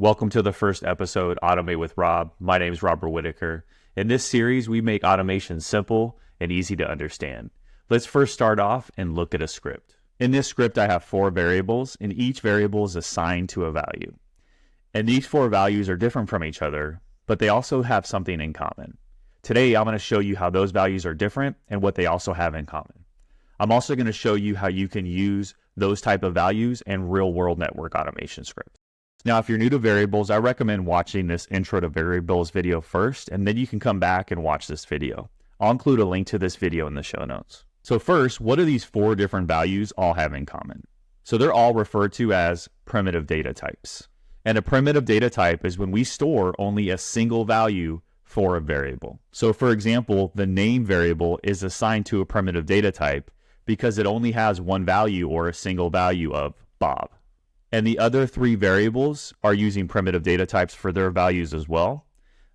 Welcome to the first episode, Automate with Rob. My name is Robert Whitaker. In this series, we make automation simple and easy to understand. Let's first start off and look at a script. In this script, I have 4 variables, and each variable is assigned to a value. And these 4 values are different from each other, but they also have something in common. Today, I'm going to show you how those values are different and what they also have in common. I'm also going to show you how you can use those type of values in real-world network automation scripts. Now, if you're new to variables, I recommend watching this intro to variables video first, and then you can come back and watch this video. I'll include a link to this video in the show notes. So first, what do these 4 different values all have in common? So they're all referred to as primitive data types. And a primitive data type is when we store only a single value for a variable. So for example, the name variable is assigned to a primitive data type because it only has one value or a single value of Bob. And the other 3 variables are using primitive data types for their values as well.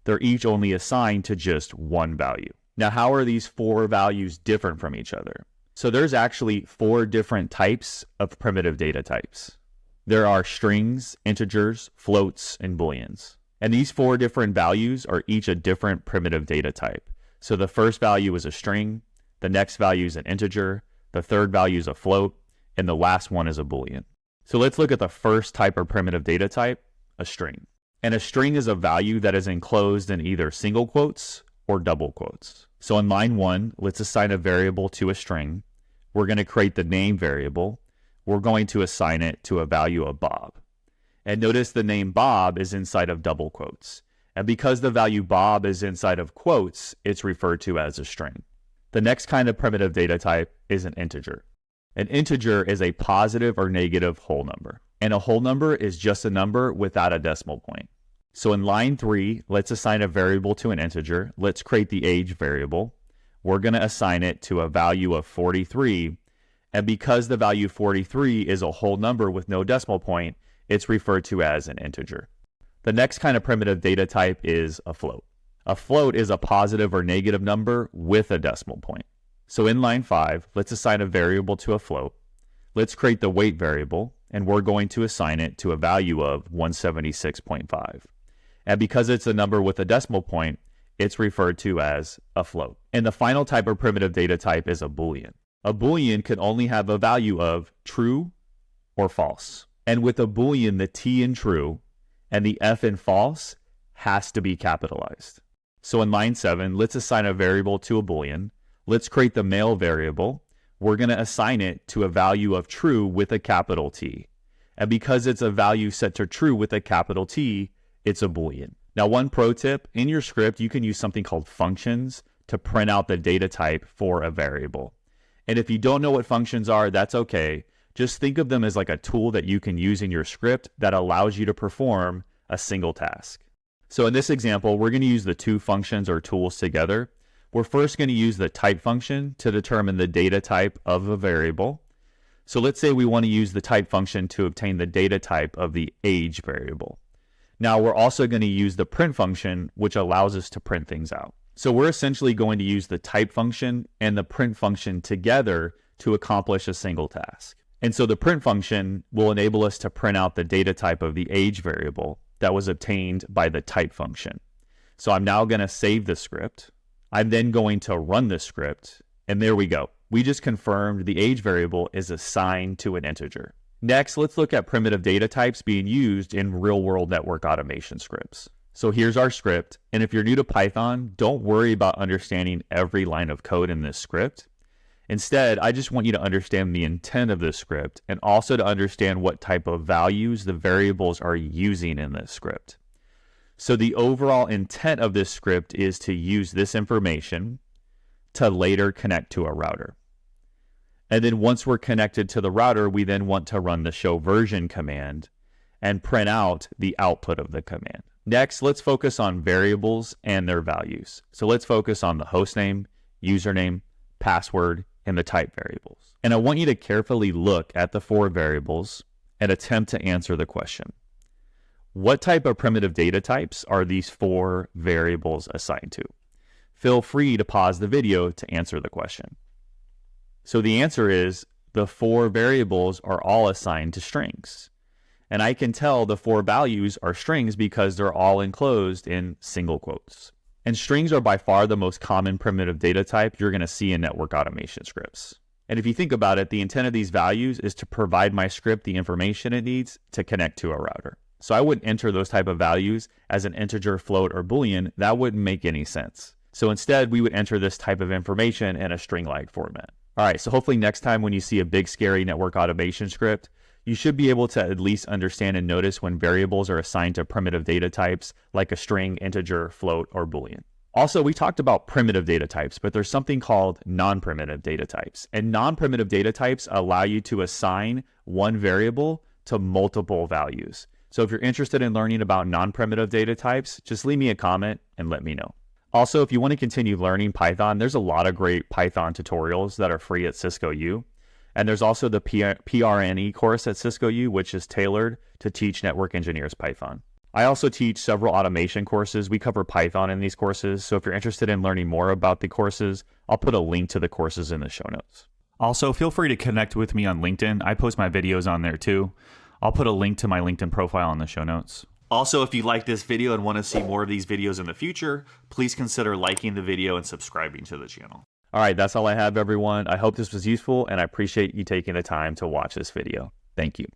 They're each only assigned to just one value. Now, how are these 4 values different from each other? So there's actually 4 different types of primitive data types. There are strings, integers, floats, and booleans. And these 4 different values are each a different primitive data type. So the first value is a string, the next value is an integer, the third value is a float, and the last one is a boolean. So let's look at the first type of primitive data type, a string. And a string is a value that is enclosed in either single quotes or double quotes. So in line 1, let's assign a variable to a string. We're going to create the name variable. We're going to assign it to a value of Bob. And notice the name Bob is inside of double quotes. And because the value Bob is inside of quotes, it's referred to as a string. The next kind of primitive data type is an integer. An integer is a positive or negative whole number. And a whole number is just a number without a decimal point. So in line 3, let's assign a variable to an integer. Let's create the age variable. We're going to assign it to a value of 43. And because the value 43 is a whole number with no decimal point, it's referred to as an integer. The next kind of primitive data type is a float. A float is a positive or negative number with a decimal point. So in line 5, let's assign a variable to a float. Let's create the weight variable, and we're going to assign it to a value of 176.5. And because it's a number with a decimal point, it's referred to as a float. And the final type of primitive data type is a Boolean. A Boolean can only have a value of true or false. And with a Boolean, the T in true and the F in false has to be capitalized. So in line 7, let's assign a variable to a Boolean. Let's create the male variable. We're going to assign it to a value of true with a capital T. And because it's a value set to true with a capital T, it's a Boolean. Now, one pro tip, in your script, you can use something called functions to print out the data type for a variable. And if you don't know what functions are, that's okay. Just think of them as like a tool that you can use in your script that allows you to perform a single task. So in this example, we're going to use the 2 functions or tools together. We're first going to use the type function to determine the data type of a variable. So let's say we want to use the type function to obtain the data type of the age variable. Now we're also going to use the print function, which allows us to print things out. So we're essentially going to use the type function and the print function together to accomplish a single task. And so the print function will enable us to print out the data type of the age variable that was obtained by the type function. So I'm now going to save the script. I'm then going to run the script, and there we go. We just confirmed the age variable is assigned to an integer. Next, let's look at primitive data types being used in real-world network automation scripts. So here's our script, and if you're new to Python, don't worry about understanding every line of code in this script. Instead, I just want you to understand the intent of this script and also to understand what type of values the variables are using in this script. So the overall intent of this script is to use this information to later connect to a router. And then once we're connected to the router, we then want to run the show version command and print out the output of the command. Next, let's focus on variables and their values. So let's focus on the hostname, username, password, and the type variables. And I want you to carefully look at the 4 variables and attempt to answer the question. What type of primitive data types are these 4 variables assigned to? Feel free to pause the video to answer the question. So the answer is the 4 variables are all assigned to strings. And I can tell the 4 values are strings because they're all enclosed in single quotes. And strings are by far the most common primitive data type you're going to see in network automation scripts. And if you think about it, the intent of these values is to provide my script the information it needs to connect to a router. So I wouldn't enter those type of values as an integer, float, or Boolean. That wouldn't make any sense. So instead, we would enter this type of information in a string-like format. All right, so hopefully next time when you see a big, scary network automation script, you should be able to at least understand and notice when variables are assigned to primitive data types like a string, integer, float, or Boolean. Also, we talked about primitive data types, but there's something called non-primitive data types. And non-primitive data types allow you to assign one variable to multiple values. So if you're interested in learning about non-primitive data types, just leave me a comment and let me know. Also, if you want to continue learning Python, there's a lot of great Python tutorials that are free at Cisco U. And there's also the PRNE course at Cisco U, which is tailored to teach network engineers Python. I also teach several automation courses. We cover Python in these courses. So if you're interested in learning more about the courses, I'll put a link to the courses in the show notes. Also, feel free to connect with me on LinkedIn. I post my videos on there too. I'll put a link to my LinkedIn profile in the show notes. Also, if you like this video and want to see more of these videos in the future, please consider liking the video and subscribing to the channel. All right, that's all I have, everyone. I hope this was useful, and I appreciate you taking the time to watch this video. Thank you.